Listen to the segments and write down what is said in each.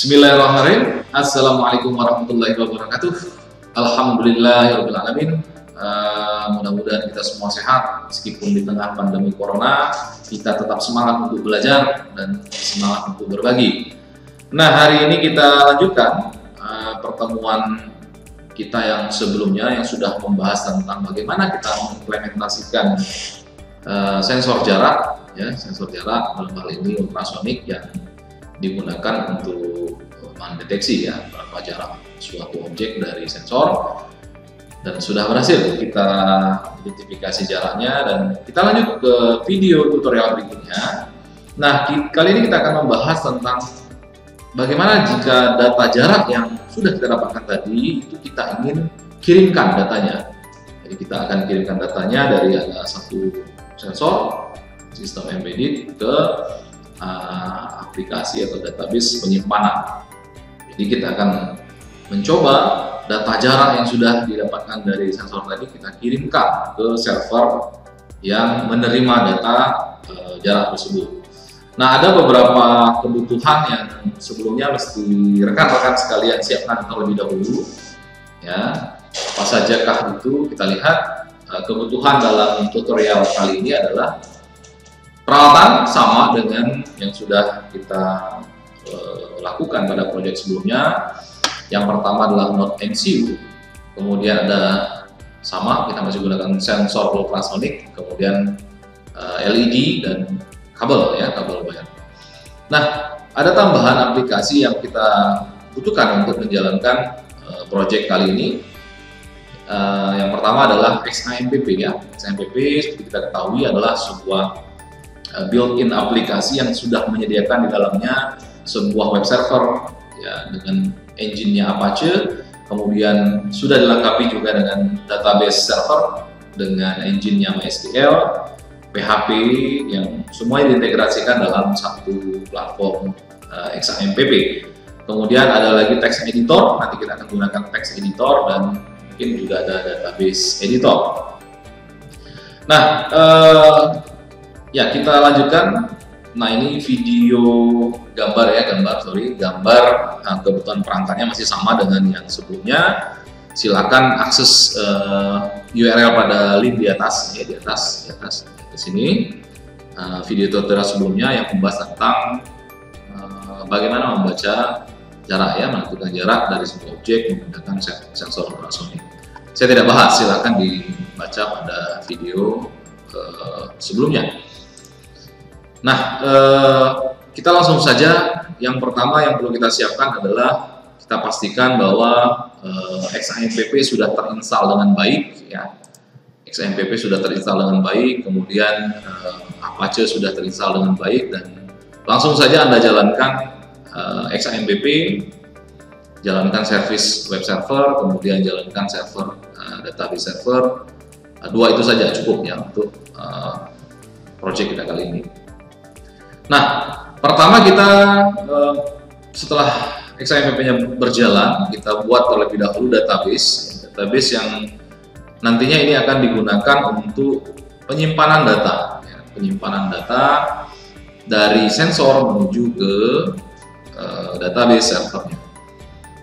Bismillahirrahmanirrahim. Assalamualaikum warahmatullahi wabarakatuh. Alhamdulillahirabbil alamin. Mudah-mudahan kita semua sehat meskipun di tengah pandemi corona. Kita tetap semangat untuk belajar dan semangat untuk berbagi. Nah, hari ini kita lanjutkan pertemuan kita yang sebelumnya yang sudah membahas tentang bagaimana kita mengimplementasikan sensor jarak, ya, sensor jarak dalam hal ini ultrasonik yang digunakan untuk mendeteksi ya berapa jarak suatu objek dari sensor, dan sudah berhasil kita identifikasi jaraknya. Dan kita lanjut ke video tutorial berikutnya. Nah, kali ini kita akan membahas tentang bagaimana jika data jarak yang sudah kita dapatkan tadi itu kita ingin kirimkan datanya. Jadi kita akan kirimkan datanya dari ada satu sensor sistem embedded ke aplikasi atau database penyimpanan. Jadi kita akan mencoba data jarak yang sudah didapatkan dari sensor tadi kita kirimkan ke server yang menerima data jarak tersebut. Nah, ada beberapa kebutuhan yang sebelumnya mesti rekan-rekan sekalian siapkan terlebih dahulu. Ya, apa sajakah itu? Kita lihat kebutuhan dalam tutorial kali ini adalah peralatan sama dengan yang sudah kita lakukan pada proyek sebelumnya. Yang pertama adalah Node MCU, kemudian ada sama kita masih gunakan sensor ultrasonic, kemudian LED dan kabel ya, kabel wire. Nah, ada tambahan aplikasi yang kita butuhkan untuk menjalankan proyek kali ini. Yang pertama adalah XAMPP ya. XAMPP seperti kita ketahui adalah sebuah built-in aplikasi yang sudah menyediakan di dalamnya sebuah web server ya dengan engine-nya Apache, kemudian sudah dilengkapi juga dengan database server dengan engine-nya MySQL, PHP yang semua diintegrasikan dalam satu platform XAMPP. Kemudian ada lagi text editor, nanti kita akan gunakan text editor, dan mungkin juga ada database editor. Nah, ya, kita lanjutkan. Nah, ini video gambar ya, gambar. Nah, kebutuhan perangkatnya masih sama dengan yang sebelumnya. Silakan akses URL pada link di atas ya, di atas di sini. Video tutorial sebelumnya yang membahas tentang bagaimana membaca jarak ya, menentukan jarak dari sebuah objek menggunakan sensor ultrasonik. Saya tidak bahas, silakan dibaca pada video sebelumnya. Nah, kita langsung saja. Yang pertama yang perlu kita siapkan adalah kita pastikan bahwa XAMPP sudah terinstall dengan baik ya. XAMPP sudah terinstall dengan baik, kemudian Apache sudah terinstall dengan baik, dan langsung saja Anda jalankan XAMPP, jalankan service web server, kemudian jalankan server database server. Dua itu saja cukup ya untuk project kita kali ini. Nah, pertama kita setelah XAMPP-nya berjalan, kita buat terlebih dahulu database yang nantinya ini akan digunakan untuk penyimpanan data, ya, penyimpanan data dari sensor menuju ke database servernya.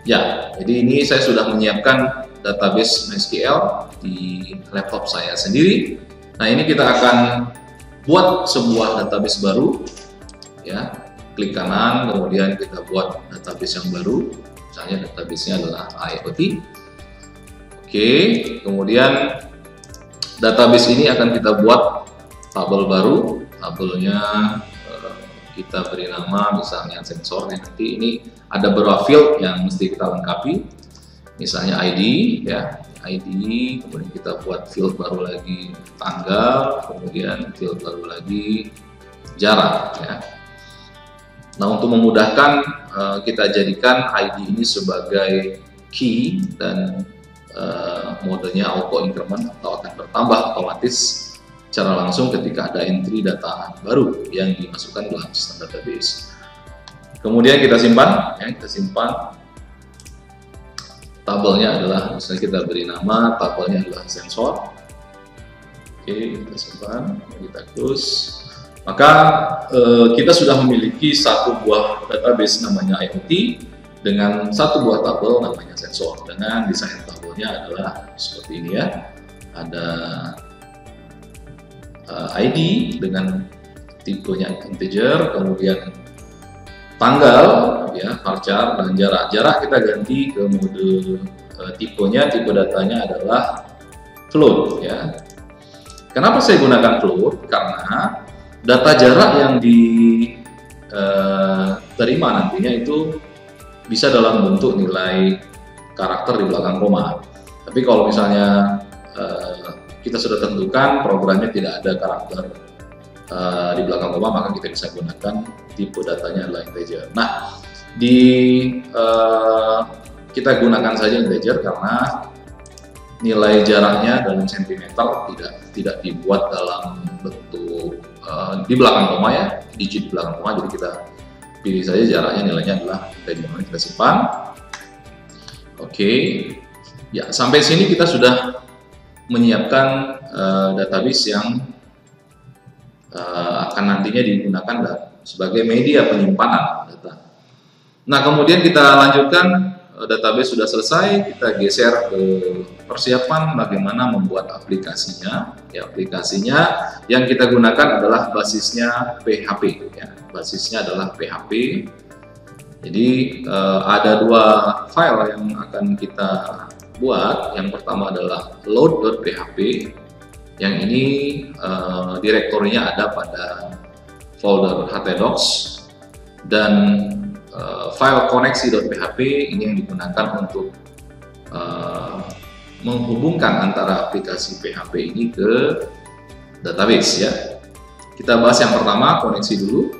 Ya, jadi ini saya sudah menyiapkan database MySQL di laptop saya sendiri. Nah, ini kita akan buat sebuah database baru. Ya, klik kanan, kemudian kita buat database yang baru. Misalnya database-nya adalah IoT. Oke, kemudian database ini akan kita buat tabel baru. Tabelnya kita beri nama misalnya sensor. Nanti ini ada beberapa field yang mesti kita lengkapi. Misalnya ID ya, ID, kemudian kita buat field baru lagi tanggal, kemudian field baru lagi jarak ya. Nah, untuk memudahkan kita jadikan ID ini sebagai key, dan modenya auto increment atau akan bertambah otomatis secara langsung ketika ada entry data baru yang dimasukkan dalam sistem database. Kemudian kita simpan ya, tabelnya adalah, misalnya kita beri nama tabelnya adalah sensor. Oke, kita simpan, kita close. Maka kita sudah memiliki satu buah database namanya IoT dengan satu buah tabel namanya sensor, dengan desain tabelnya adalah seperti ini ya. Ada ID dengan tipenya integer, kemudian tanggal ya, varchar, dan jarak. Jarak kita ganti ke mode tipenya, tipe datanya adalah float ya. Kenapa saya gunakan float? Karena data jarak yang diterima nantinya itu bisa dalam bentuk nilai karakter di belakang koma. Tapi kalau misalnya kita sudah tentukan programnya tidak ada karakter di belakang koma, maka kita bisa gunakan tipe datanya adalah integer. Nah, kita gunakan saja integer karena nilai jaraknya dalam sentimeter tidak dibuat dalam bentuk di belakang koma ya, digit di belakang koma. Jadi kita pilih saja jaraknya, nilainya adalah integer. Kita simpan. Oke, ya, sampai sini kita sudah menyiapkan database yang akan nantinya digunakan sebagai media penyimpanan data. Nah, kemudian kita lanjutkan, database sudah selesai, kita geser ke persiapan bagaimana membuat aplikasinya. Ya, aplikasinya yang kita gunakan adalah basisnya PHP. Ya, basisnya adalah PHP. Jadi ada dua file yang akan kita buat. Yang pertama adalah load.php. Yang ini direktorinya ada pada folder htdocs, dan file koneksi.php ini yang digunakan untuk menghubungkan antara aplikasi PHP ini ke database ya. Kita bahas yang pertama, koneksi dulu.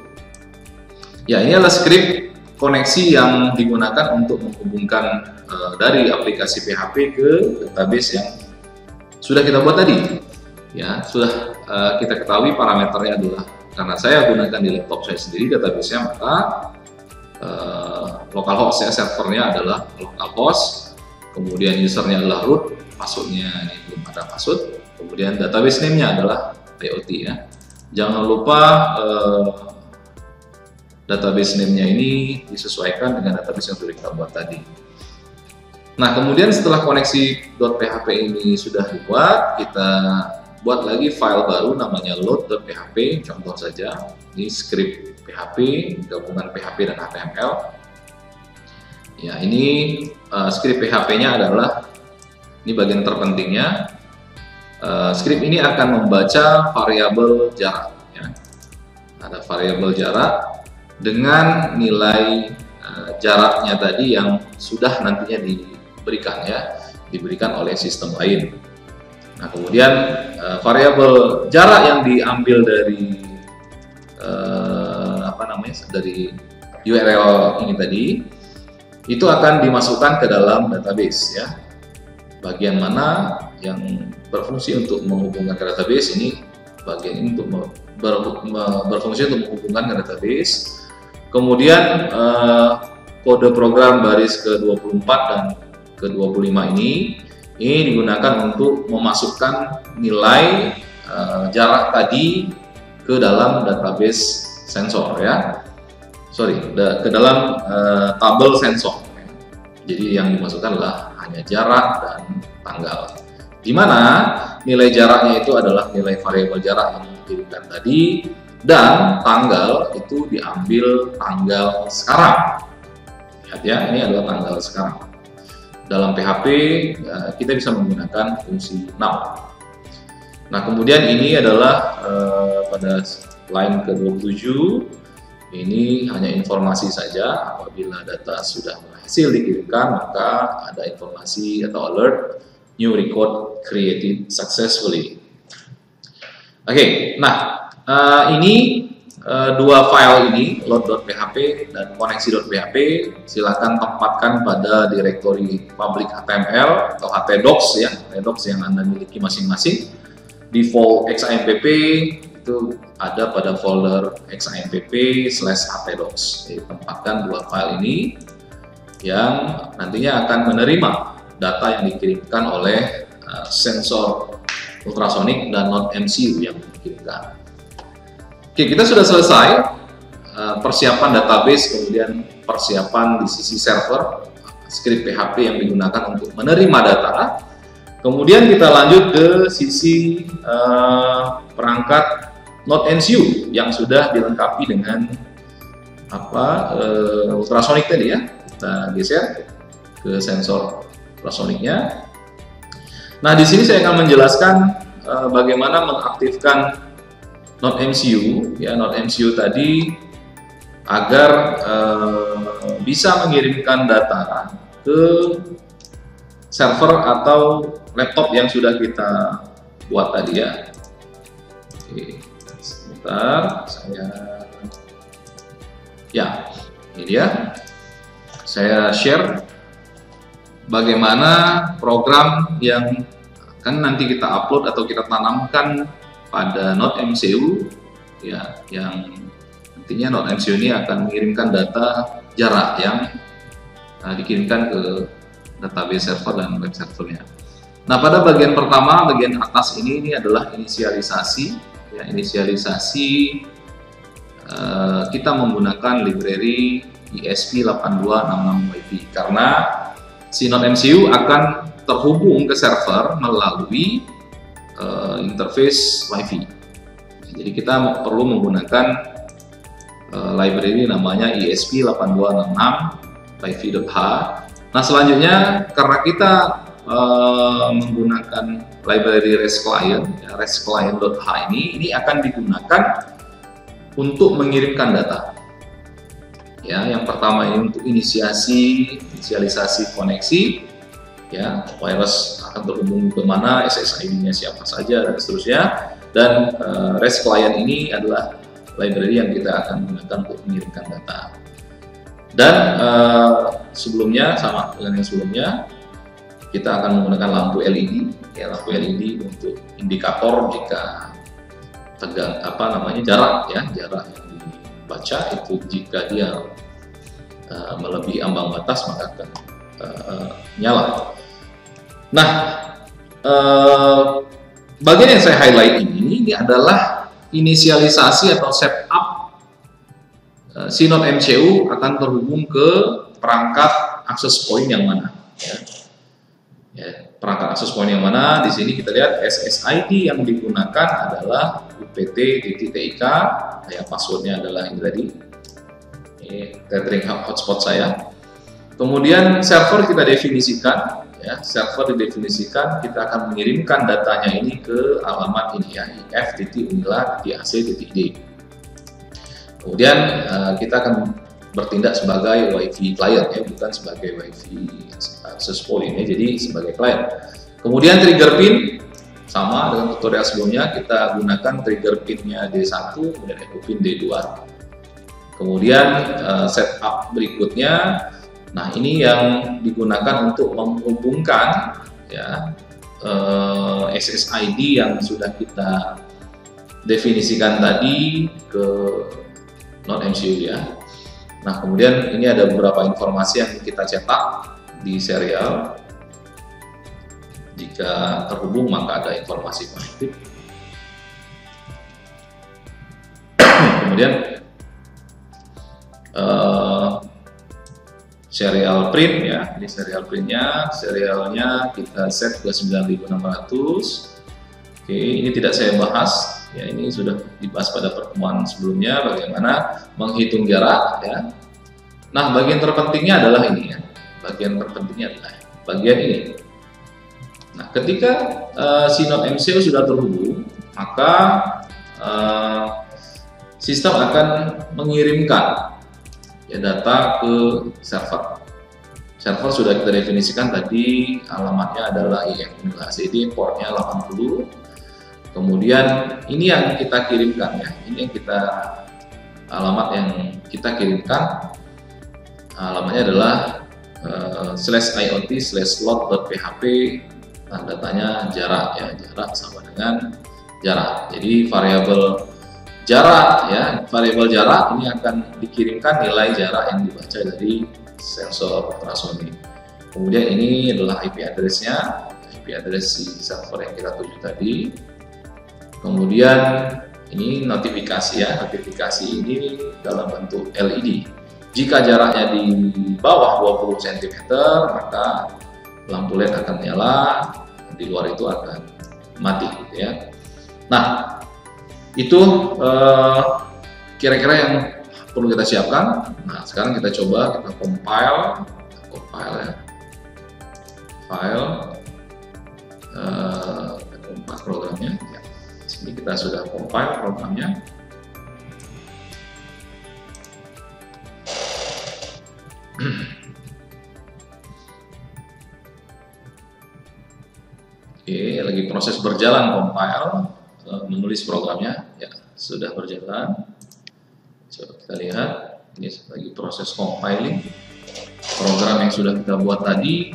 Ya, ini adalah script koneksi yang digunakan untuk menghubungkan dari aplikasi PHP ke database yang sudah kita buat tadi. Ya, sudah kita ketahui parameternya adalah, karena saya gunakan di laptop saya sendiri database-nya, maka localhost ya, servernya adalah localhost, kemudian usernya adalah root, passwordnya ini belum ada password, kemudian database name-nya adalah IoT ya. Jangan lupa database name-nya ini disesuaikan dengan database yang sudah kita buat tadi. Nah, kemudian setelah koneksi.php ini sudah dibuat, kita buat lagi file baru namanya load.php, contoh saja. Ini script PHP, gabungan PHP dan HTML. Ya, ini script PHP-nya adalah, ini bagian terpentingnya. Script ini akan membaca variabel jarak. Ya. Ada variabel jarak dengan nilai jaraknya tadi yang sudah nantinya diberikan ya, diberikan oleh sistem lain. Nah, kemudian variabel jarak yang diambil dari dari URL ini tadi itu akan dimasukkan ke dalam database ya. Bagian mana yang berfungsi untuk menghubungkan ke database ini, bagian ini untuk berfungsi untuk menghubungkan ke database. Kemudian kode program baris ke-24 dan ke-25 ini digunakan untuk memasukkan nilai jarak tadi ke dalam database sensor ya. Ke dalam tabel sensor. Jadi yang dimasukkan adalah hanya jarak dan tanggal. Di mana nilai jaraknya itu adalah nilai variabel jarak yang dikirimkan tadi, dan tanggal itu diambil tanggal sekarang. Lihat ya, ini adalah tanggal sekarang. Dalam PHP kita bisa menggunakan fungsi now. Nah, kemudian ini adalah pada line ke-27, ini hanya informasi saja. Apabila data sudah berhasil dikirimkan, maka ada informasi atau alert new record created successfully. Oke, nah ini dua file ini, load.php dan koneksi.php, silahkan tempatkan pada direktori public HTML atau htdocs ya, htdocs yang Anda miliki masing-masing. Default xampp itu ada pada folder xampp/htdocs. Jadi tempatkan dua file ini yang nantinya akan menerima data yang dikirimkan oleh sensor ultrasonic dan non-MCU yang dikirimkan. Oke, kita sudah selesai persiapan database, kemudian persiapan di sisi server, script PHP yang digunakan untuk menerima data. Kemudian kita lanjut ke sisi perangkat NodeMCU yang sudah dilengkapi dengan ultrasonic tadi ya. Kita geser ke sensor ultrasonicnya. Nah, di sini saya akan menjelaskan bagaimana mengaktifkan NodeMCU ya, NodeMCU tadi agar bisa mengirimkan data ke server atau laptop yang sudah kita buat tadi ya. Oke, sebentar, ini dia. Saya share bagaimana program yang akan nanti kita upload atau kita tanamkan pada NodeMCU ya, yang nantinya NodeMCU ini akan mengirimkan data jarak yang dikirimkan ke database server dan web servernya. Nah, pada bagian pertama, bagian atas ini adalah inisialisasi ya, kita menggunakan library ESP8266 WiFi karena si NodeMCU akan terhubung ke server melalui interface WiFi. Jadi kita perlu menggunakan library namanya ESP8266 WiFi.h. Nah, selanjutnya karena kita menggunakan library REST client, ya, REST client.h ini akan digunakan untuk mengirimkan data. Ya, yang pertama ini untuk inisialisasi koneksi, ya, wireless akan terhubung ke mana, SSID-nya siapa saja dan seterusnya. Dan REST client ini adalah library yang kita akan gunakan untuk mengirimkan data. Dan sebelumnya sama dengan yang sebelumnya, kita akan menggunakan lampu LED, ya, lampu LED untuk indikator jika jarak ya, jarak yang dibaca itu jika dia melebihi ambang batas maka akan nyala. Nah, bagian yang saya highlight ini adalah inisialisasi atau setup si NodeMCU akan terhubung ke perangkat access point yang mana. Ya, perangkat access point yang mana? Di sini kita lihat SSID yang digunakan adalah UPT.TIK, yang passwordnya adalah ini tadi. Tethering hotspot saya. Kemudian server kita definisikan, ya, server didefinisikan, kita akan mengirimkan datanya ini ke alamat ini ya, if.unila.ac.id. Kemudian kita akan bertindak sebagai WiFi client ya, bukan sebagai WiFi access point ya, jadi sebagai client. Kemudian trigger pin sama dengan tutorial sebelumnya, kita gunakan trigger pinnya D1 kemudian echo pin D2. Kemudian setup berikutnya, nah ini yang digunakan untuk menghubungkan ya SSID yang sudah kita definisikan tadi ke NodeMCU ya. Nah, kemudian ini ada beberapa informasi yang kita cetak di serial. Jika terhubung maka ada informasi konektif. Kemudian serial print ya, ini serial printnya, serialnya kita set ke 9600. Oke, ini tidak saya bahas ya, ini sudah dibahas pada pertemuan sebelumnya bagaimana menghitung jarak ya. Nah, bagian terpentingnya adalah ini ya, bagian terpentingnya adalah bagian ini. Nah, ketika si NodeMCU sudah terhubung, maka sistem akan mengirimkan ya data ke server. Server sudah kita definisikan tadi, alamatnya adalah if.unila.ac.id, portnya 80. Kemudian ini yang kita kirimkan ya, ini yang alamat yang kita kirimkan, alamatnya adalah /iot/slot.php. Nah, datanya jarak ya, jarak sama dengan jarak. Jadi variabel jarak ya, variabel jarak ini akan dikirimkan nilai jarak yang dibaca dari sensor ultrasonik. Kemudian ini adalah IP address-nya, IP address si server yang kita tuju tadi. Kemudian ini notifikasi ya, notifikasi ini dalam bentuk LED. Jika jaraknya di bawah 20 cm, maka lampu LED akan nyala, di luar itu akan mati gitu ya. Nah, itu kira-kira yang perlu kita siapkan. Nah, sekarang kita coba kita compile ya. File programnya. Ya. Sini kita sudah compile programnya. Oke, lagi proses berjalan compile, menulis programnya, ya sudah berjalan. Coba kita lihat, ini lagi proses compiling program yang sudah kita buat tadi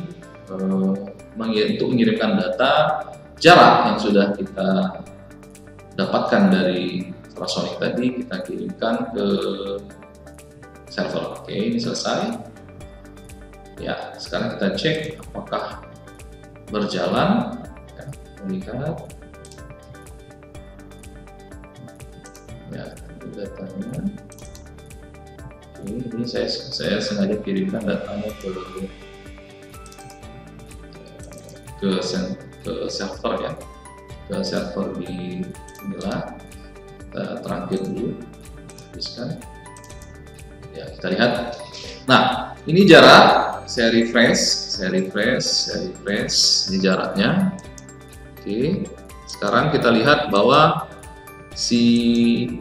untuk mengirimkan data jarak yang sudah kita dapatkan dari ultrasonic tadi, kita kirimkan ke server. Oke, ini selesai. Ya, sekarang kita cek apakah berjalan. Ya, lihat. Ya, ini datanya. Oke, ini saya sengaja kirimkan datanya ke server ya, ke server di inilah. Kita terakhir dulu, habiskan. Ya, kita lihat. Nah, ini jarak. Saya refresh, ini jaraknya. Oke, sekarang kita lihat bahwa si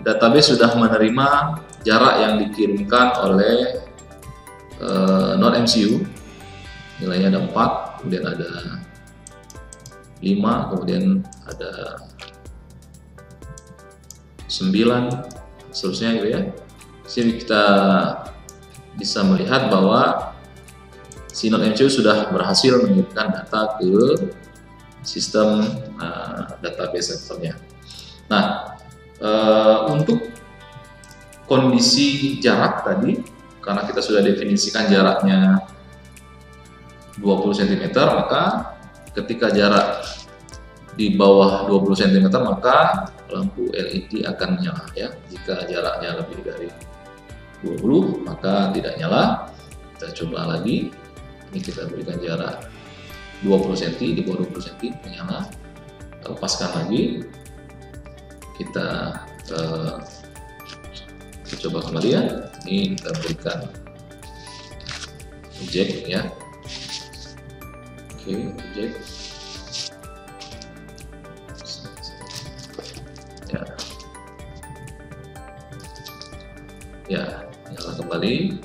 database sudah menerima jarak yang dikirimkan oleh Node MCU. Nilainya ada 4, kemudian ada 5, kemudian ada 9, seterusnya gitu ya. Sini kita bisa melihat bahwa si Node MCU sudah berhasil mengirimkan data ke sistem database servernya. Nah, untuk kondisi jarak tadi, karena kita sudah definisikan jaraknya 20 cm, maka ketika jarak di bawah 20 cm maka lampu LED akan menyala ya. Jika jaraknya lebih dari 20 maka tidak nyala. Kita coba lagi. Ini kita berikan jarak 20 cm, di bawah 20 cm menyala. Kita lepaskan lagi. Kita coba kembali ya. Ini kita berikan eject ya. Oke, eject. Ya, nyala kembali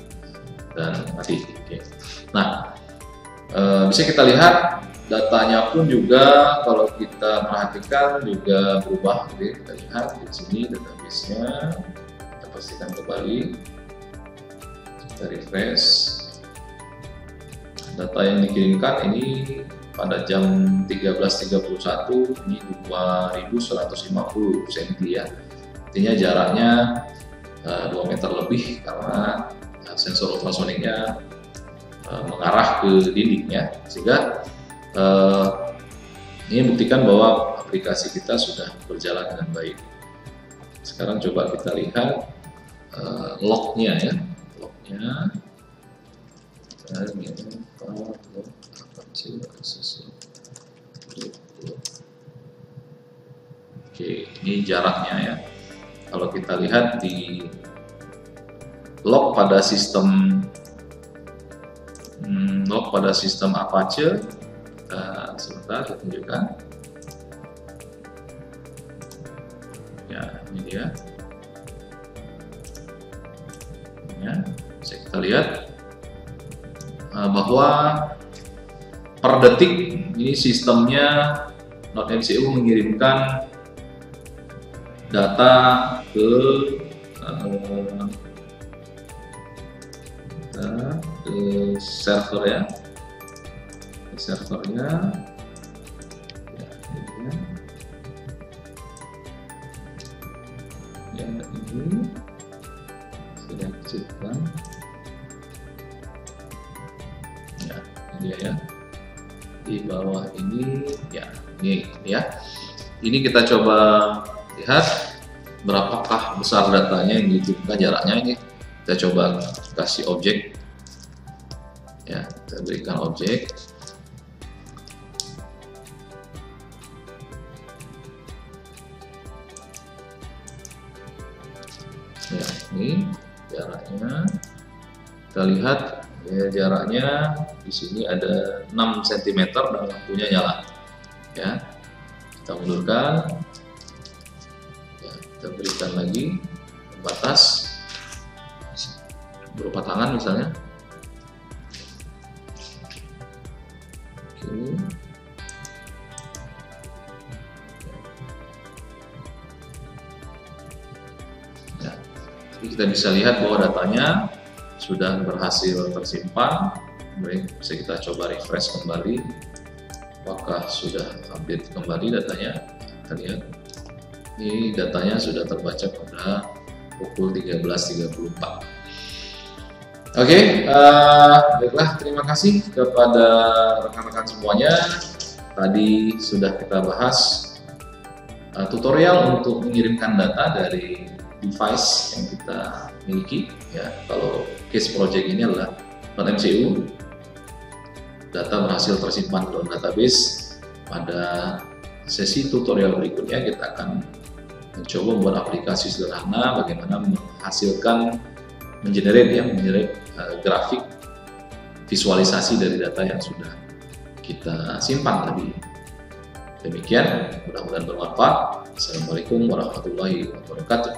dan mati. Oke. Nah, bisa kita lihat datanya pun juga kalau kita perhatikan juga berubah. Oke, kita lihat di sini database-nya. Kita pastikan kembali. Kita refresh. Data yang dikirimkan ini pada jam 13.31 ini 2150 cm ya. Artinya jaraknya 2 meter lebih karena sensor ultrasoniknya mengarah ke dindingnya, sehingga ini buktikan bahwa aplikasi kita sudah berjalan dengan baik. Sekarang coba kita lihat lognya ya, lognya. Oke, ini jaraknya ya. Kalau kita lihat di log pada sistem Apache, sebentar saya tunjukkan. Ya, ini dia. Ya, bisa kita lihat bahwa per detik ini sistemnya Node MCU mengirimkan data ke server ya, ke servernya ya, ini sudah kecilkan ya, ini dia ya, di bawah ini ya, ini ya. Ini kita coba lihat berapakah besar datanya yang dikirimkan, jaraknya ini Kita coba kasih objek, ya, kita berikan objek. Ya, ini jaraknya. Kita lihat ya, jaraknya di sini ada 6 cm dan lampunya nyala. Ya, kita mundurkan. Ya, kita berikan lagi batas berupa tangan misalnya. Oke. Ya, jadi kita bisa lihat bahwa datanya sudah berhasil tersimpan. Baik, bisa kita coba refresh kembali. Apakah sudah update kembali datanya? Kita lihat. Ini datanya sudah terbaca pada pukul 13.34. Oke, baiklah, terima kasih kepada rekan-rekan semuanya. Tadi sudah kita bahas tutorial untuk mengirimkan data dari device yang kita miliki. Ya, kalau case project ini adalah .mcu, data berhasil tersimpan dalam database. Pada sesi tutorial berikutnya kita akan mencoba membuat aplikasi sederhana bagaimana menghasilkan mengenerate grafik visualisasi dari data yang sudah kita simpan tadi. Demikian, mudah-mudahan bermanfaat. Assalamualaikum warahmatullahi wabarakatuh.